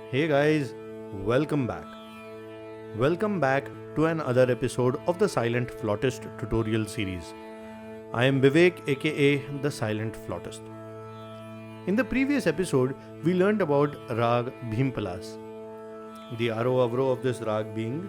Hey guys, welcome back. Welcome back to another episode of the Silent Flautist tutorial series. I am Vivek aka the Silent Flautist. In the previous episode, we learned about Raag Bhimpalas. The aro avro of this rag being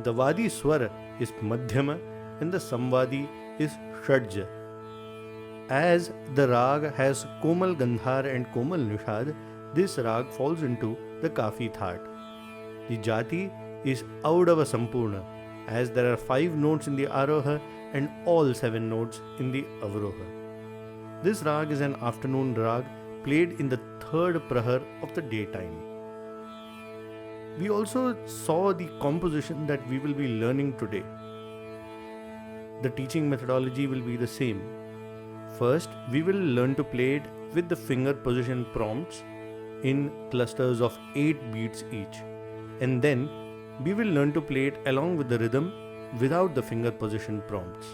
the Vadi Swar is Madhyama and the Samvadi is Shadja. As the Rag has Komal Gandhar and Komal Nishad, this Rag falls into the Kafi Thaat. The Jati is Audava Sampurna, as there are 5 notes in the Aroha and all 7 notes in the Avroha. This Rag is an afternoon Rag played in the 3rd Prahar of the daytime. We also saw the composition that we will be learning today. The teaching methodology will be the same. First, we will learn to play it with the finger position prompts in clusters of 8 beats each. And then, we will learn to play it along with the rhythm without the finger position prompts.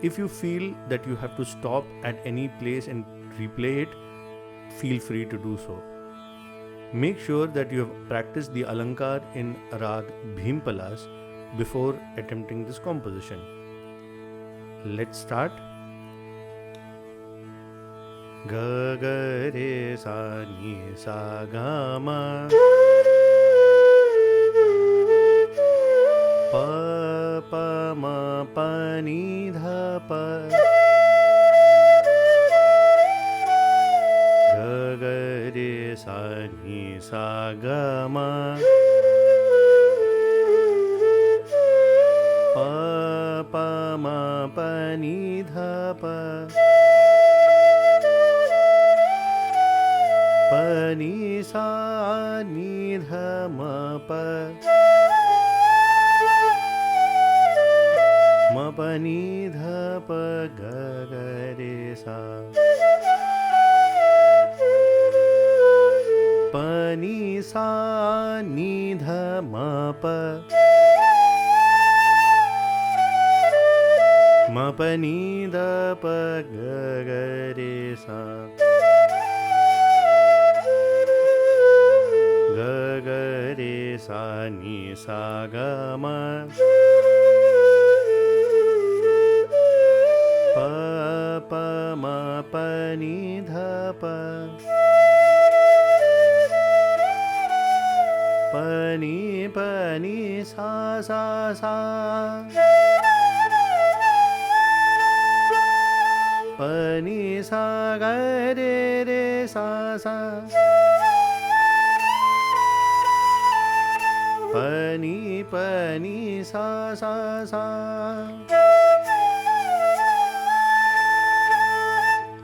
If you feel that you have to stop at any place and replay it, feel free to do so. Make sure that you have practiced the Alankar in Raag Bhimpalas before attempting this composition. Let's start. Ga ga re sa ni sa ga ma pa pa ma pa ni dha pa ga ga re sa ni sa ga ma pa pa ma pa ni dha pa pa ni sa ni dha ma pa ma pa ni dha pa ga ga re sa pa ni sa ni dha ma pa ma pa ni dha pa ga ga re sa ga ga re sa ni sa ga ma pa pa ma pa ni dha pa pa ni sa sa sa pa ni sa ga re re sa sa pa ni sa sa sa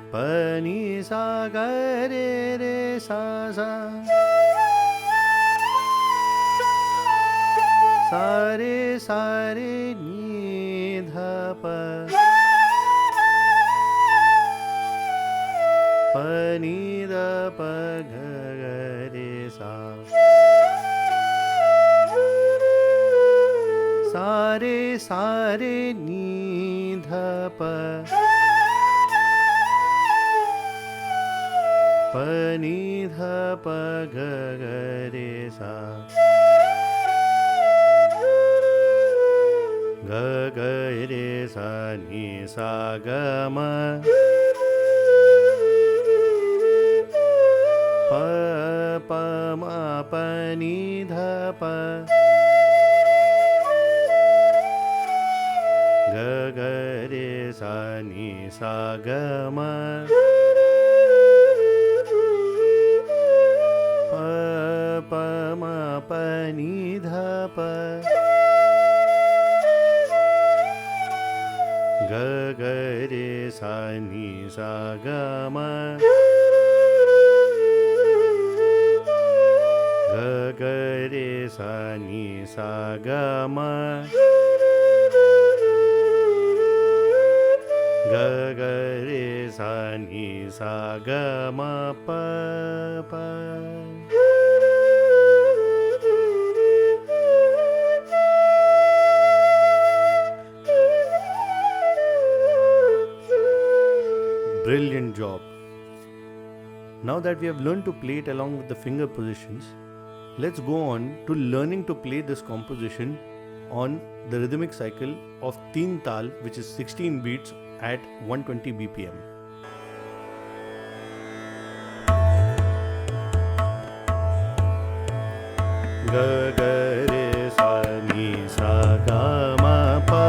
pa ni sa ga re re sa sa sa re ni dha pa pa ni dha pa ga ga re sa sa re ni dha pa pa ni dha pa ga ga re sa ga ga re sa ni sa ga ma pa pa ma pa ni dha pa ga ga re sa ni sa ga ma pa pa ma pa ni dha pa ga ga re sa ni sa ga ma ga ga re sa ni sa ga ma, ga ga re sa ni sa ga ma pa pa. Brilliant job. Now that we have learned to play it along with the finger positions, let's go on to learning to play this composition on the rhythmic cycle of Teentaal, which is 16 beats at 120 BPM. Ga ga re sa ni sa ga ma pa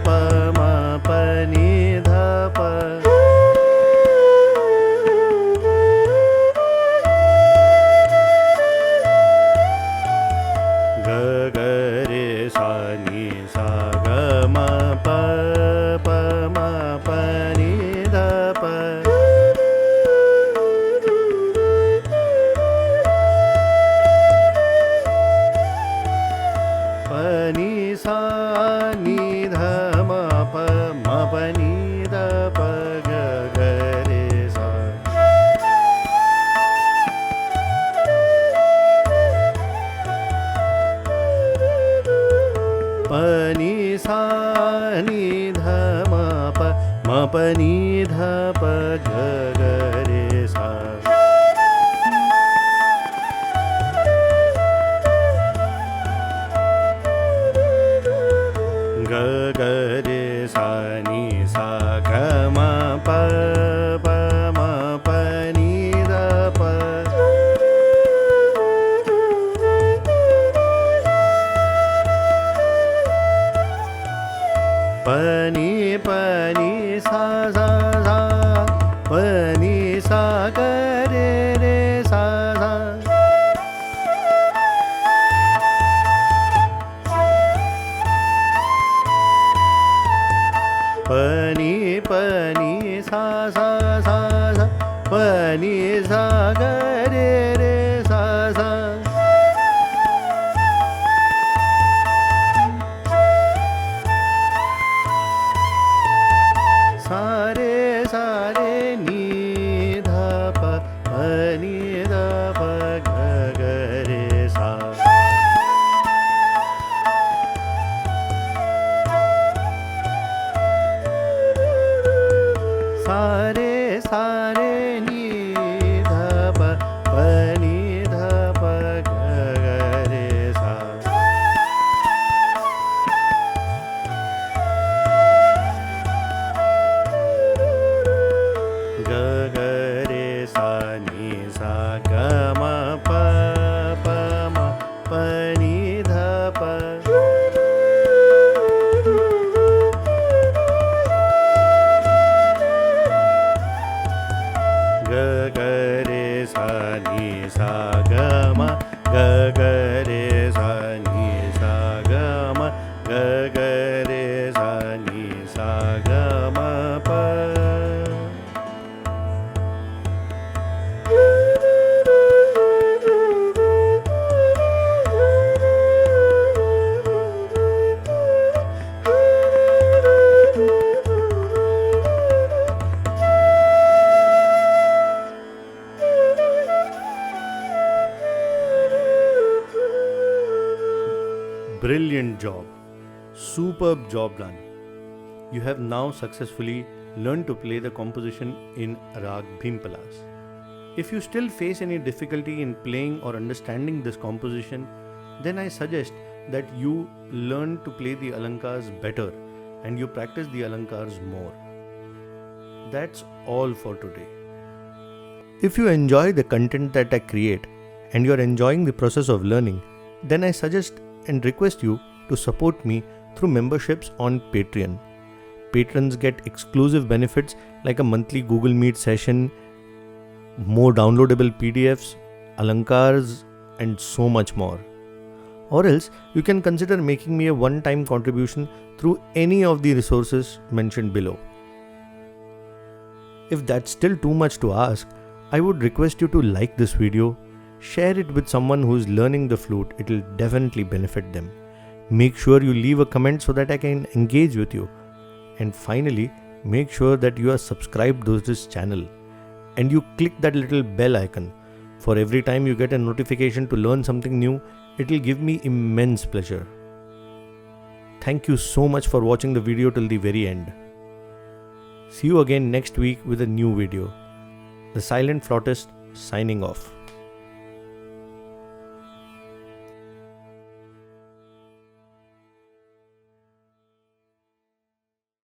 pa ma pa ni dha pa. Ga ga re sa ni sa ga ma pa pa ma pa ni dha pa. Pa ni sa ni dha ma pa ni dha pa ga ga re sa. Pa ni sa ni dha ma pa ni dha pa ga ga re sa. Ga ga re sa ni sa ga ma pa pa ma pa ni dha pa. Pa ni sa sa sa, pa ni sa ga re re sa sa. Pa ni sa sa sa sa, pa ni sa ga re re sa sa. Sa re ni dha pa ni dha pa ga ga re sa. Sa re ni dha pa ni dha pa ga ga re sa. Ga ga re sa ni sa ga ma pa ma pa ni dha pa. Ga ga re sa ni sa ga ma, ga ga re sa ni sa ga ma, ga ga re sa ni sa ga ma pa. Brilliant job. Superb job done. You have now successfully learned to play the composition in Raag Bhimpalas. If you still face any difficulty in playing or understanding this composition, then I suggest that you learn to play the alankars better and you practice the alankars more. That's all for today. If you enjoy the content that I create and you are enjoying the process of learning, then I suggest and request you to support me through memberships on Patreon. Patrons get exclusive benefits like a monthly Google Meet session, more downloadable PDFs, alankars, and so much more. Or else you can consider making me a one-time contribution through any of the resources mentioned below. If that's still too much to ask, I would request you to like this video, Share it with someone who's learning the flute. It will definitely benefit them. Make sure you leave a comment so that I can engage with you. And finally, make sure that you are subscribed to this channel and you click that little bell icon. For every time you get a notification to learn something new, it will give me immense pleasure. Thank you so much for watching the video till the very end. See you again next week with a new video. The Silent Flautist signing off.